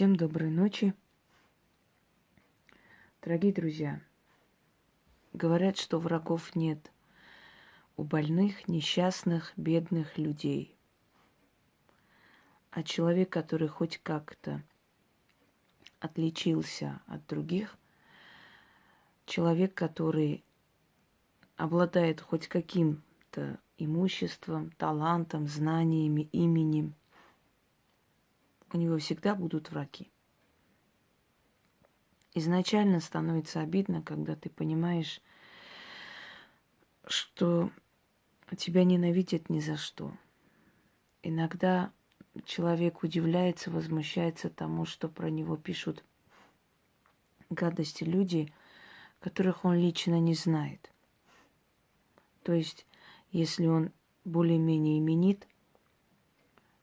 Всем доброй ночи. Дорогие друзья, говорят, что врагов нет у больных, несчастных, бедных людей. А человек, который хоть как-то отличился от других, человек, который обладает хоть каким-то имуществом, талантом, знаниями, именем, у него всегда будут враги. Изначально становится обидно, когда ты понимаешь, что тебя ненавидят ни за что. Иногда человек удивляется, возмущается тому, что про него пишут гадости люди, которых он лично не знает. То есть, если он более-менее именит,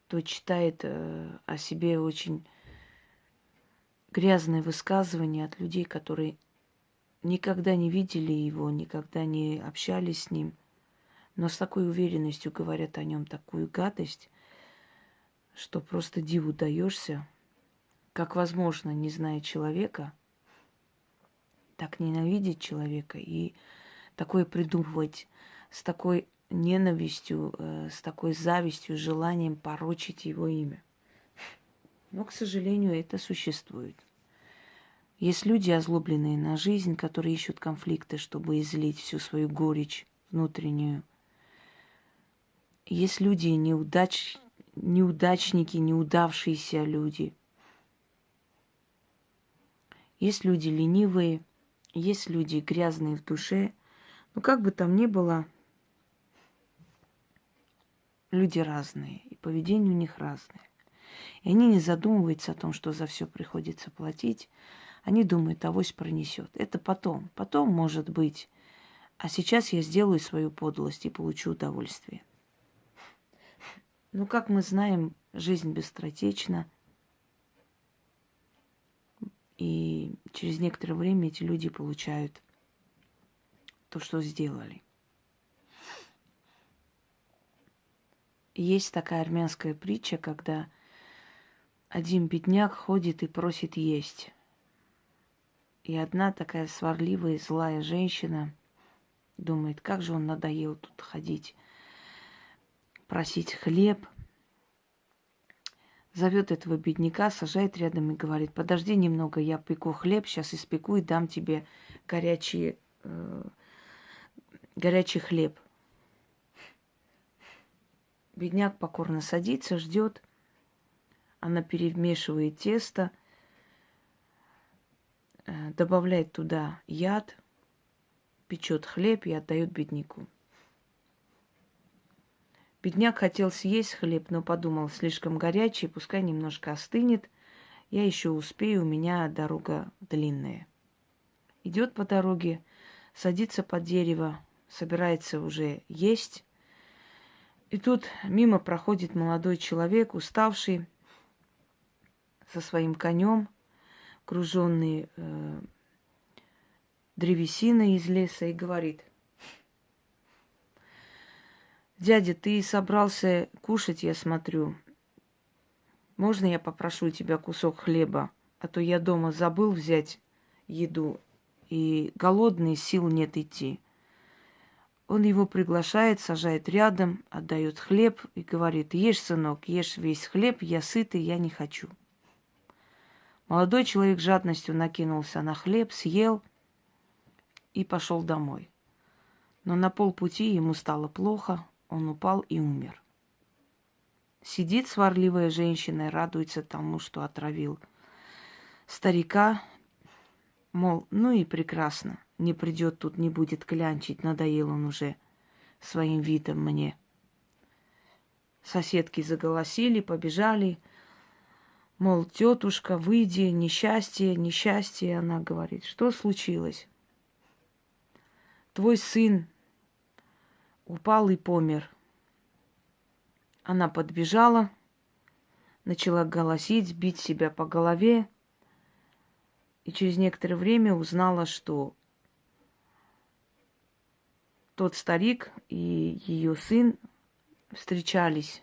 то читает о себе очень грязные высказывания от людей, которые никогда не видели его, никогда не общались с ним, но с такой уверенностью говорят о нем такую гадость, что просто диву даешься, как возможно, не зная человека, так ненавидеть человека и такое придумывать с такой ненавистью, с такой завистью, желанием порочить его имя. Но, к сожалению, это существует. Есть люди, озлобленные на жизнь, которые ищут конфликты, чтобы излить всю свою горечь внутреннюю. Есть люди, неудачники, неудавшиеся люди. Есть люди ленивые, есть люди грязные в душе. Но как бы там ни было, люди разные, и поведение у них разное. И они не задумываются о том, что за все приходится платить. Они думают, авось пронесет. Это потом. Потом, может быть. А сейчас я сделаю свою подлость и получу удовольствие. Но, как мы знаем, жизнь быстротечна. И через некоторое время эти люди получают то, что сделали. И есть такая армянская притча, когда один бедняк ходит и просит есть. И одна такая сварливая, злая женщина думает, как же он надоел тут ходить, просить хлеб. Зовет этого бедняка, сажает рядом и говорит, подожди немного, я пеку хлеб, сейчас испеку и дам тебе горячий хлеб. Бедняк покорно садится, ждет. Она перемешивает тесто, добавляет туда яд, печет хлеб и отдает бедняку. Бедняк хотел съесть хлеб, но подумал, слишком горячий, пускай немножко остынет. Я еще успею, у меня дорога длинная. Идет по дороге, садится под дерево, собирается уже есть. И тут мимо проходит молодой человек, уставший, со своим конем, груженный древесиной из леса, и говорит: дядя, ты собрался кушать, я смотрю. Можно я попрошу тебя кусок хлеба? А то я дома забыл взять еду, и голодный, сил нет идти. Он его приглашает, сажает рядом, отдает хлеб и говорит: ешь, сынок, ешь весь хлеб, я сытый, я не хочу. Молодой человек жадностью накинулся на хлеб, съел и пошел домой. Но на полпути ему стало плохо, он упал и умер. Сидит сварливая женщина и радуется тому, что отравил старика. Мол, ну и прекрасно, не придет тут, не будет клянчить, надоел он уже своим видом мне. Соседки заголосили, побежали. Мол, тетушка, выйди, несчастье, несчастье. Она говорит: что случилось? Твой сын упал и помер. Она подбежала, начала голосить, бить себя по голове. И через некоторое время узнала, что тот старик и ее сын встречались.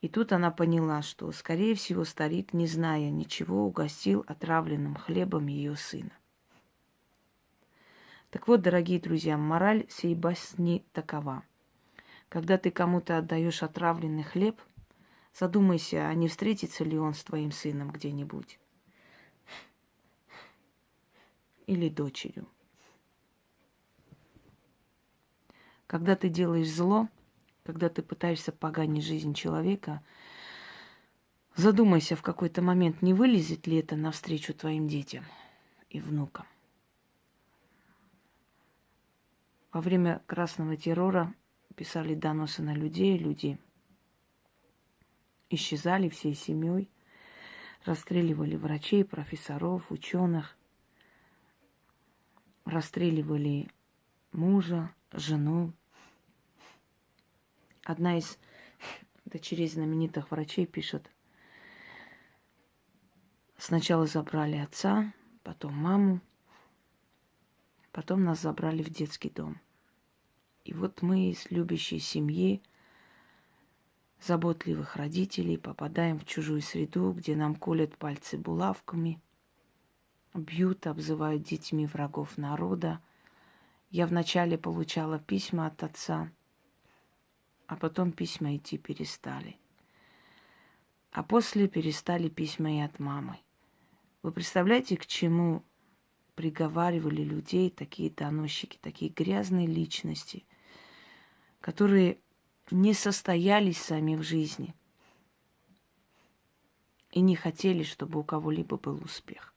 И тут она поняла, что, скорее всего, старик, не зная ничего, угостил отравленным хлебом ее сына. Так вот, дорогие друзья, мораль сей басни такова. Когда ты кому-то отдаешь отравленный хлеб, задумайся, а не встретится ли он с твоим сыном где-нибудь. Или дочерью. Когда ты делаешь зло, когда ты пытаешься поганить жизнь человека, задумайся в какой-то момент, не вылезет ли это навстречу твоим детям и внукам. Во время красного террора писали доносы на людей, люди исчезали всей семьей, расстреливали врачей, профессоров, ученых, расстреливали мужа, жену. Одна из дочерей знаменитых врачей пишет: сначала забрали отца, потом маму, потом нас забрали в детский дом. И вот мы из любящей семьи, заботливых родителей, попадаем в чужую среду, где нам колят пальцы булавками, бьют, обзывают детьми врагов народа. Я вначале получала письма от отца, а потом письма идти перестали. А после перестали письма и от мамы. Вы представляете, к чему приговаривали людей такие доносчики, такие грязные личности, которые не состоялись сами в жизни и не хотели, чтобы у кого-либо был успех.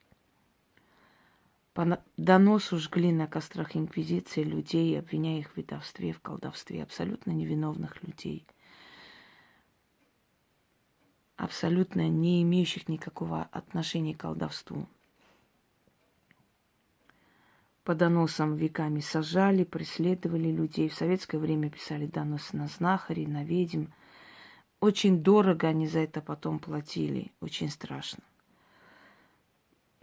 По доносу жгли на кострах инквизиции людей, обвиняя их в ведовстве, в колдовстве, абсолютно невиновных людей, абсолютно не имеющих никакого отношения к колдовству. По доносам веками сажали, преследовали людей. В советское время писали доносы на знахарей, на ведьм. Очень дорого они за это потом платили, очень страшно.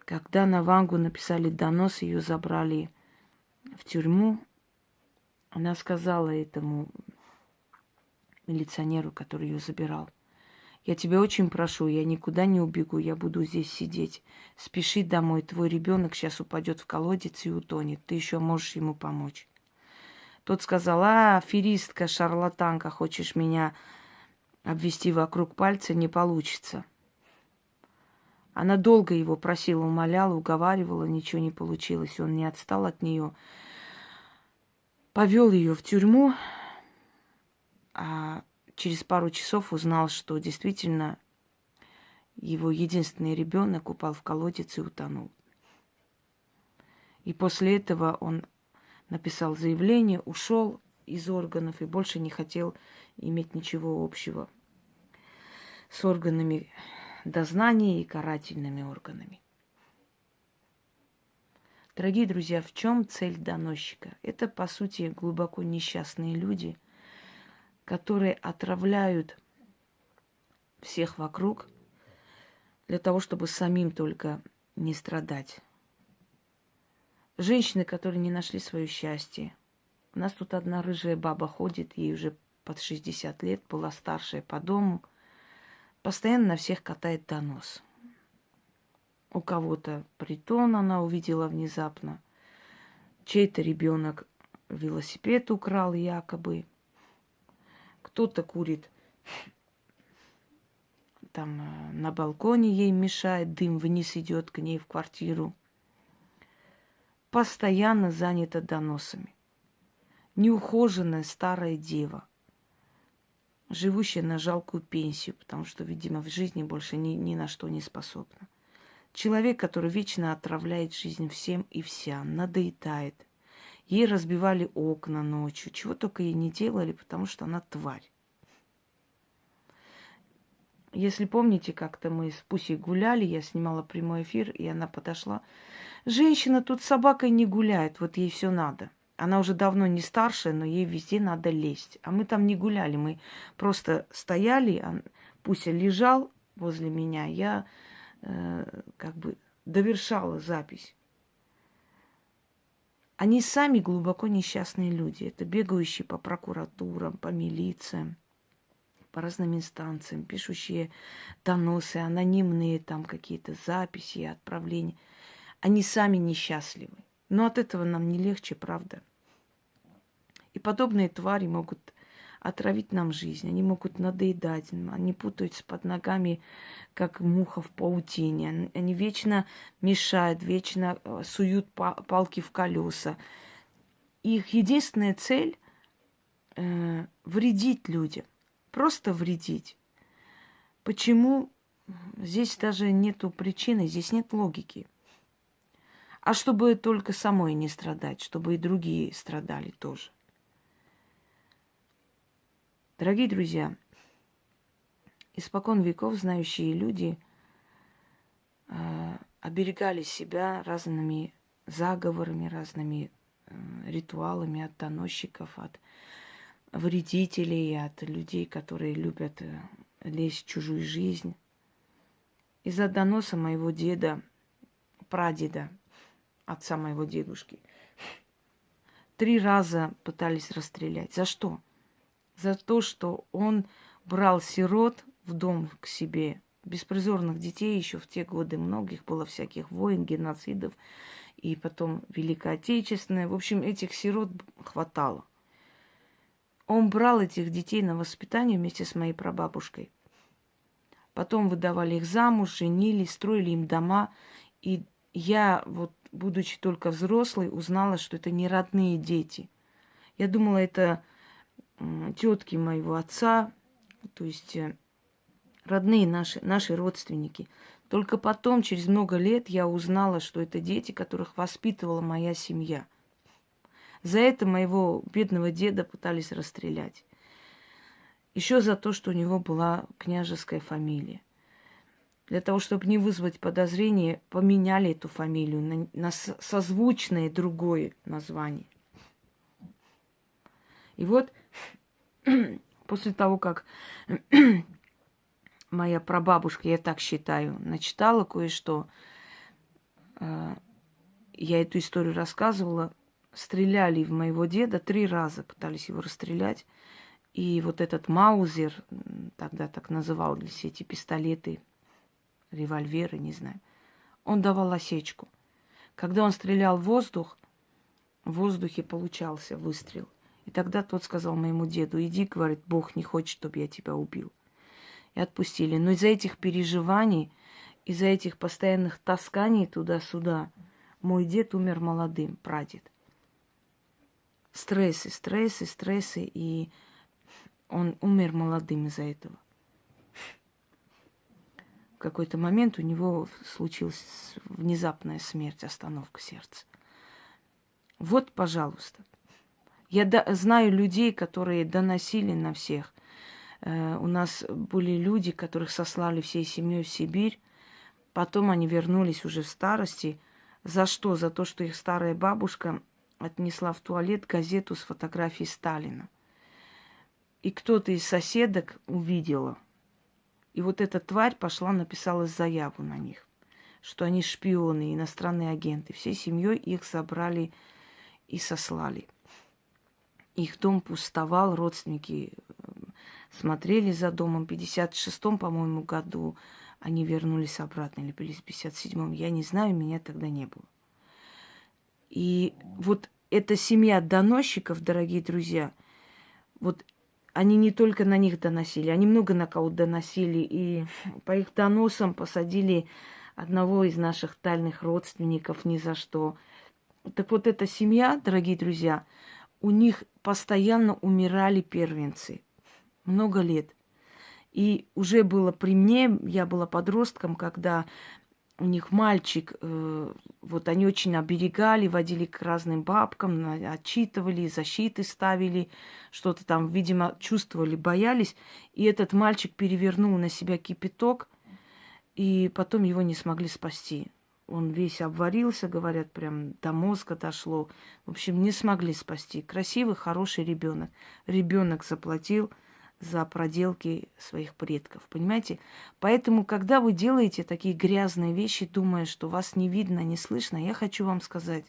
Когда на Вангу написали донос, ее забрали в тюрьму, она сказала этому милиционеру, который ее забирал: я тебя очень прошу, я никуда не убегу, я буду здесь сидеть. Спеши домой, твой ребенок сейчас упадет в колодец и утонет, ты еще можешь ему помочь. Тот сказал: аферистка, шарлатанка, хочешь меня обвести вокруг пальца, не получится. Она долго его просила, умоляла, уговаривала, ничего не получилось. Он не отстал от нее. Повел ее в тюрьму, а через пару часов узнал, что действительно его единственный ребенок упал в колодец и утонул. И после этого он написал заявление, ушел из органов и больше не хотел иметь ничего общего с органами дознания и карательными органами. Дорогие друзья, в чем цель доносчика? Это, по сути, глубоко несчастные люди, которые отравляют всех вокруг для того, чтобы самим только не страдать. Женщины, которые не нашли свое счастье. У нас тут одна рыжая баба ходит, ей уже под 60 лет, была старшая по дому, постоянно на всех катает донос. У кого-то притон она увидела внезапно, чей-то ребенок велосипед украл якобы, кто-то курит там на балконе, ей мешает, дым вниз идет к ней в квартиру. Постоянно занята доносами. Неухоженная старая дева, живущая на жалкую пенсию, потому что, видимо, в жизни больше ни на что не способна. Человек, который вечно отравляет жизнь всем и вся, надоедает. Ей разбивали окна ночью, чего только ей не делали, потому что она тварь. Если помните, как-то мы с Пусей гуляли, я снимала прямой эфир, и она подошла. Женщина тут с собакой не гуляет, вот ей все надо. Она уже давно не старшая, но ей везде надо лезть. А мы там не гуляли, мы просто стояли, Пуся лежал возле меня, я как бы довершала запись. Они сами глубоко несчастные люди. Это бегающие по прокуратурам, по милициям, по разным инстанциям, пишущие доносы, анонимные там какие-то записи, отправления. Они сами несчастливы. Но от этого нам не легче, правда? И подобные твари могут отравить нам жизнь, они могут надоедать, они путаются под ногами, как муха в паутине. Они вечно мешают, вечно суют палки в колеса. Их единственная цель вредить людям, просто вредить. Почему? Здесь даже нету причины, здесь нет логики. А чтобы только самой не страдать, чтобы и другие страдали тоже. Дорогие друзья, испокон веков знающие люди оберегали себя разными заговорами, разными ритуалами от доносчиков, от вредителей, от людей, которые любят лезть в чужую жизнь. Из-за доноса моего деда, прадеда, отца моего дедушки, 3 раза пытались расстрелять. За что? За то, что он брал сирот в дом к себе. Беспризорных детей еще в те годы многих было, всяких войн, геноцидов. И потом Великая Отечественная. В общем, этих сирот хватало. Он брал этих детей на воспитание вместе с моей прабабушкой. Потом выдавали их замуж, женили, строили им дома. И я, вот, будучи только взрослой, узнала, что это не родные дети. Я думала, это тетки моего отца, то есть родные наши родственники. Только потом, через много лет, я узнала, что это дети, которых воспитывала моя семья. За это моего бедного деда пытались расстрелять. Еще за то, что у него была княжеская фамилия. Для того, чтобы не вызвать подозрения, поменяли эту фамилию на созвучное другое название. И вот после того, как моя прабабушка, я так считаю, начитала кое-что, я эту историю рассказывала, стреляли в моего деда 3 раза, пытались его расстрелять. И вот этот маузер, тогда так назывались эти пистолеты, револьверы, не знаю, он давал осечку. Когда он стрелял в воздух, в воздухе получался выстрел. И тогда тот сказал моему деду: иди, говорит, Бог не хочет, чтобы я тебя убил. И отпустили. Но из-за этих переживаний, из-за этих постоянных тасканий туда-сюда, мой дед умер молодым, прадед. Стрессы, и он умер молодым из-за этого. В какой-то момент у него случилась внезапная смерть, остановка сердца. Вот, пожалуйста. Я знаю людей, которые доносили на всех. У нас были люди, которых сослали всей семьей в Сибирь. Потом они вернулись уже в старости. За что? За то, что их старая бабушка отнесла в туалет газету с фотографией Сталина. И кто-то из соседок увидела. И вот эта тварь пошла, написала заяву на них, что они шпионы, иностранные агенты. Всей семьей их забрали и сослали. Их дом пустовал, родственники смотрели за домом. В 56-м, по-моему, году они вернулись обратно, или в 57-м, я не знаю, меня тогда не было. И вот эта семья доносчиков, дорогие друзья, вот они не только на них доносили, они много на кого доносили, и по их доносам посадили одного из наших дальних родственников ни за что. Так вот, эта семья, дорогие друзья, у них постоянно умирали первенцы. Много лет. И уже было при мне, я была подростком, когда у них мальчик, вот они очень оберегали, водили к разным бабкам, отчитывали, защиты ставили, что-то там, видимо, чувствовали, боялись. И этот мальчик перевернул на себя кипяток, и потом его не смогли спасти. Он весь обварился, говорят, прям до мозга дошло. В общем, не смогли спасти. Красивый, хороший ребенок. Ребенок заплатил за проделки своих предков, понимаете? Поэтому, когда вы делаете такие грязные вещи, думая, что вас не видно, не слышно, я хочу вам сказать,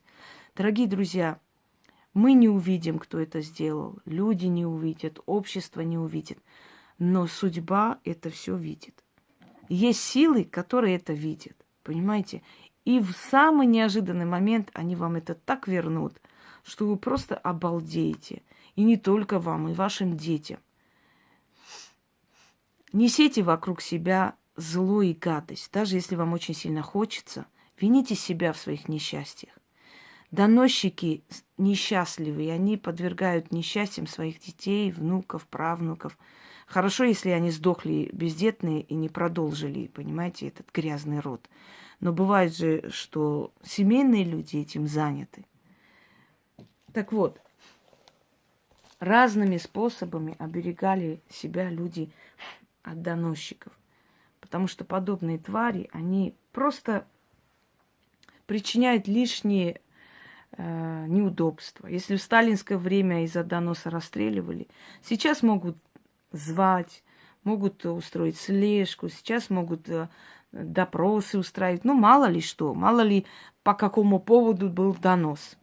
дорогие друзья, мы не увидим, кто это сделал, люди не увидят, общество не увидит. Но судьба это все видит. Есть силы, которые это видят, понимаете? И в самый неожиданный момент они вам это так вернут, что вы просто обалдеете. И не только вам, и вашим детям. Несите вокруг себя зло и гадость. Даже если вам очень сильно хочется, вините себя в своих несчастьях. Доносчики несчастливые, они подвергают несчастьям своих детей, внуков, правнуков. Хорошо, если они сдохли бездетные и не продолжили, понимаете, этот грязный род. Но бывает же, что семейные люди этим заняты. Так вот, разными способами оберегали себя люди от доносчиков. Потому что подобные твари, они просто причиняют лишние неудобства. Если в сталинское время из-за доноса расстреливали, сейчас могут звать, могут устроить слежку, сейчас могут допросы устраивать. Ну, мало ли что, мало ли по какому поводу был донос.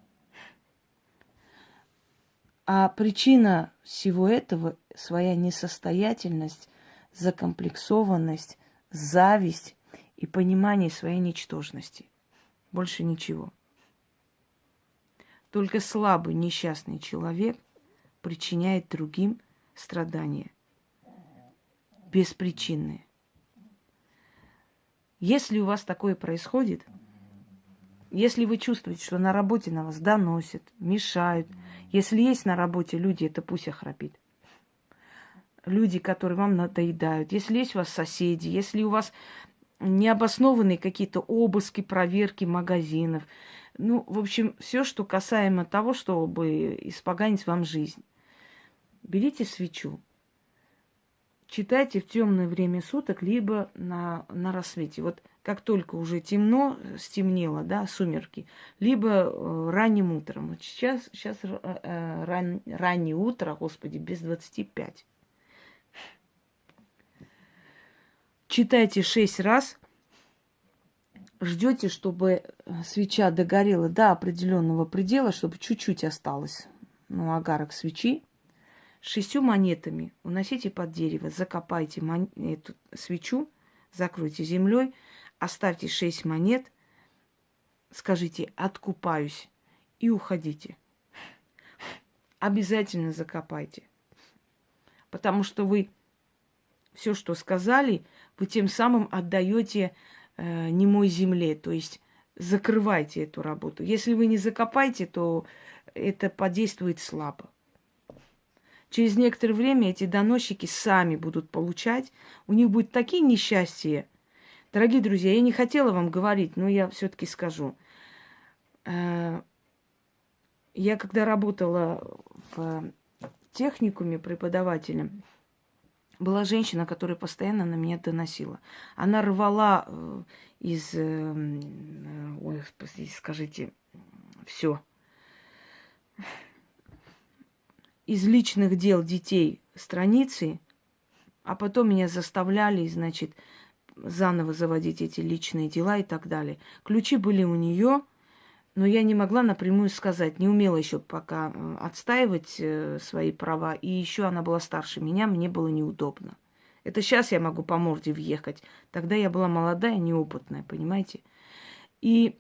А причина всего этого – своя несостоятельность, закомплексованность, зависть и понимание своей ничтожности. Больше ничего. Только слабый, несчастный человек причиняет другим страдания. Беспричинные. Если у вас такое происходит, если вы чувствуете, что на работе на вас доносят, мешают, если есть на работе люди, это пусть охрапит. Люди, которые вам надоедают, если есть у вас соседи, если у вас необоснованные какие-то обыски, проверки магазинов, ну, в общем, все, что касаемо того, чтобы испоганить вам жизнь. Берите свечу, читайте в темное время суток, либо на рассвете. Вот как только уже темно, стемнело, да, сумерки, либо ранним утром. Вот сейчас раннее утро, Господи, без 25. Читайте 6 раз, ждете, чтобы свеча догорела до определенного предела, чтобы чуть-чуть осталось, ну, огарок свечи. 6 монетами уносите под дерево, закопайте эту свечу, закройте землей, оставьте 6 монет, скажите «откупаюсь» и уходите. Обязательно закопайте, потому что вы все, что сказали, вы тем самым отдаете немой земле, то есть закрывайте эту работу. Если вы не закопаете, то это подействует слабо. Через некоторое время эти доносчики сами будут получать, у них будут такие несчастья. Дорогие друзья, я не хотела вам говорить, но я все-таки скажу. Я когда работала в техникуме преподавателем, была женщина, которая постоянно на меня доносила. Она рвала ой, скажите, все. Из личных дел детей страницы, а потом меня заставляли, значит, заново заводить эти личные дела и так далее. Ключи были у нее, но я не могла напрямую сказать, не умела еще пока отстаивать свои права, и еще она была старше меня, мне было неудобно. Это сейчас я могу по морде въехать. Тогда я была молодая, неопытная, понимаете? И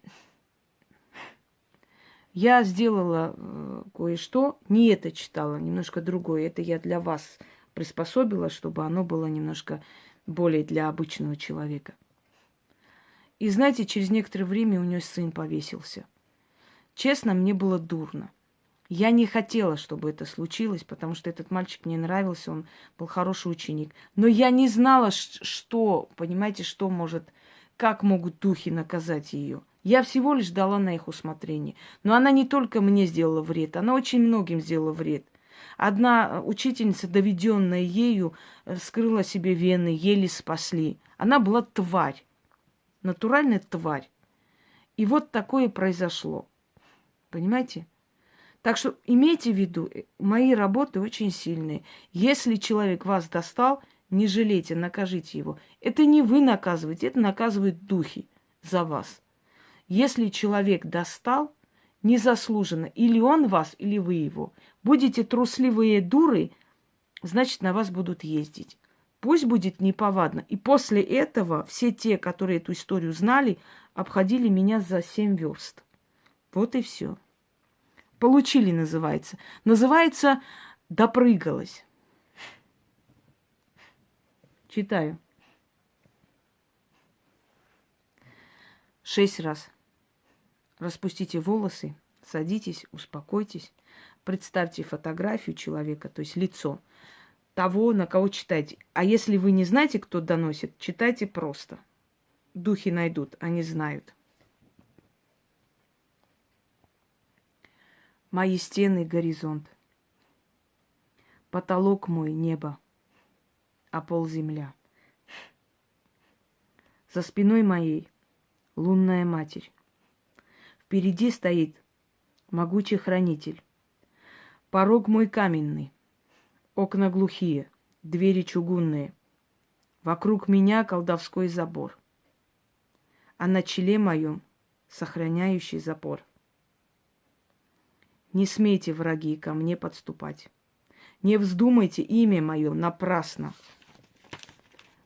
я сделала кое-что, не это читала, немножко другое. Это я для вас приспособила, чтобы оно было немножко более для обычного человека. И знаете, через некоторое время у нее сын повесился. Честно, мне было дурно. Я не хотела, чтобы это случилось, потому что этот мальчик мне нравился, он был хороший ученик. Но я не знала, что, понимаете, что может, как могут духи наказать ее. Я всего лишь дала на их усмотрение. Но она не только мне сделала вред, она очень многим сделала вред. Одна учительница, доведенная ею, вскрыла себе вены, еле спасли. Она была тварь, натуральная тварь. И вот такое произошло. Понимаете? Так что имейте в виду, мои работы очень сильные. Если человек вас достал, не жалейте, накажите его. Это не вы наказываете, это наказывают духи за вас. Если человек достал незаслуженно, или он вас, или вы его, будете трусливые дуры, значит, на вас будут ездить. Пусть будет неповадно. И после этого все те, которые эту историю знали, обходили меня за 7 верст. Вот и все. Получили, называется. Называется «допрыгалась». Читаю. 6 раз. Распустите волосы, садитесь, успокойтесь. Представьте фотографию человека, то есть лицо того, на кого читаете. А если вы не знаете, кто доносит, читайте просто. Духи найдут, они знают. Мои стены — горизонт. Потолок мой — небо, а пол — земля. За спиной моей — лунная матерь. Впереди стоит могучий хранитель. Порог мой каменный, окна глухие, двери чугунные. Вокруг меня колдовской забор, а на челе моем сохраняющий запор. Не смейте, враги, ко мне подступать. Не вздумайте имя мое напрасно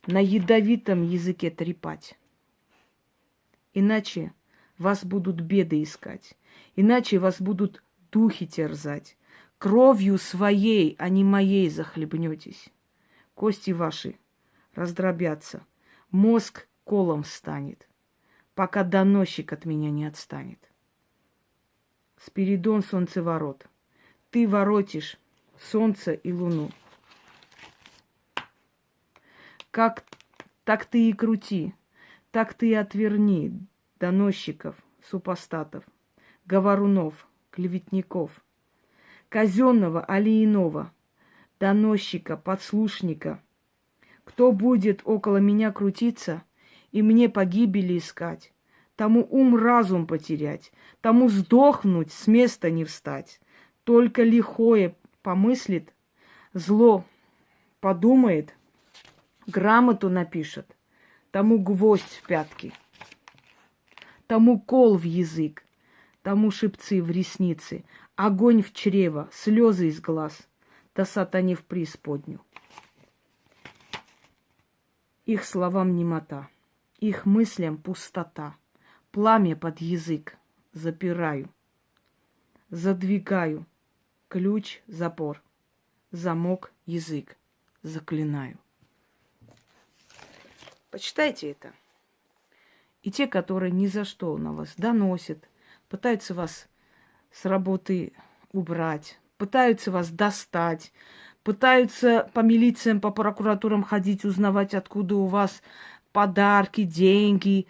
на ядовитом языке трепать. Иначе вас будут беды искать, иначе вас будут духи терзать. Кровью своей, а не моей, захлебнетесь. Кости ваши раздробятся, мозг колом станет, пока доносчик от меня не отстанет. Спиридон солнцеворот, ты воротишь солнце и луну. Как так ты и крути, так ты и отверни доносчиков, супостатов, говорунов, клеветников, казенного, али иного, доносчика, подслушника. Кто будет около меня крутиться и мне погибели искать, тому разум потерять, тому сдохнуть, с места не встать. Только лихое помыслит, зло подумает, грамоту напишет, тому гвоздь в пятки, тому кол в язык, тому шипцы в ресницы, огонь в чрево, слезы из глаз, да сатане в преисподню. Их словам немота, их мыслям пустота. Пламя под язык запираю, задвигаю, ключ, запор, замок, язык заклинаю. Почитайте это. И те, которые ни за что на вас доносят, пытаются вас с работы убрать, пытаются вас достать, пытаются по милициям, по прокуратурам ходить, узнавать, откуда у вас подарки, деньги.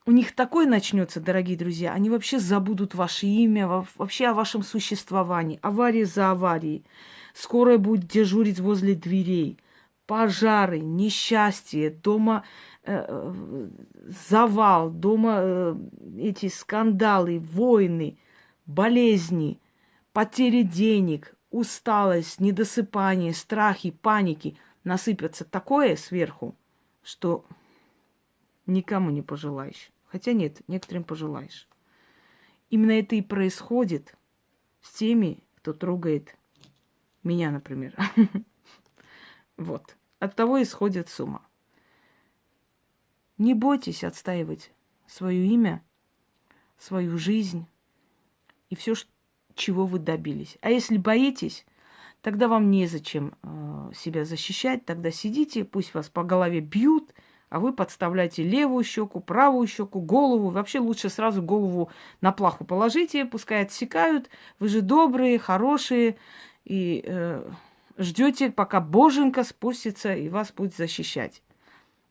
У них такое начнется, дорогие друзья, они вообще забудут ваше имя, вообще о вашем существовании. Авария за аварией. Скорая будет дежурить возле дверей. Пожары, несчастье, дома завал, дома эти скандалы, войны, болезни, потери денег, усталость, недосыпание, страхи, паники. Насыпятся такое сверху, что никому не пожелаешь. Хотя нет, некоторым пожелаешь. Именно это и происходит с теми, кто трогает меня, например. Вот. От того и сходят с ума. Не бойтесь отстаивать свое имя, свою жизнь и все, чего вы добились. А если боитесь, тогда вам незачем себя защищать. Тогда сидите, пусть вас по голове бьют, а вы подставляете левую щеку, правую щеку, голову. Вообще лучше сразу голову на плаху положите, пускай отсекают. Вы же добрые, хорошие, и ждете, пока Боженька спустится и вас будет защищать.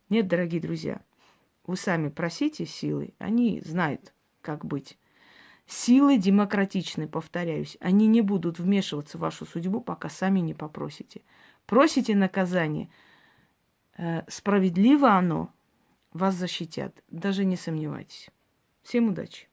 Нет, дорогие друзья, вы сами просите силы, они знают, как быть. Силы демократичны, повторяюсь. Они не будут вмешиваться в вашу судьбу, пока сами не попросите. Просите наказание. Справедливо оно, вас защитят. Даже не сомневайтесь. Всем удачи!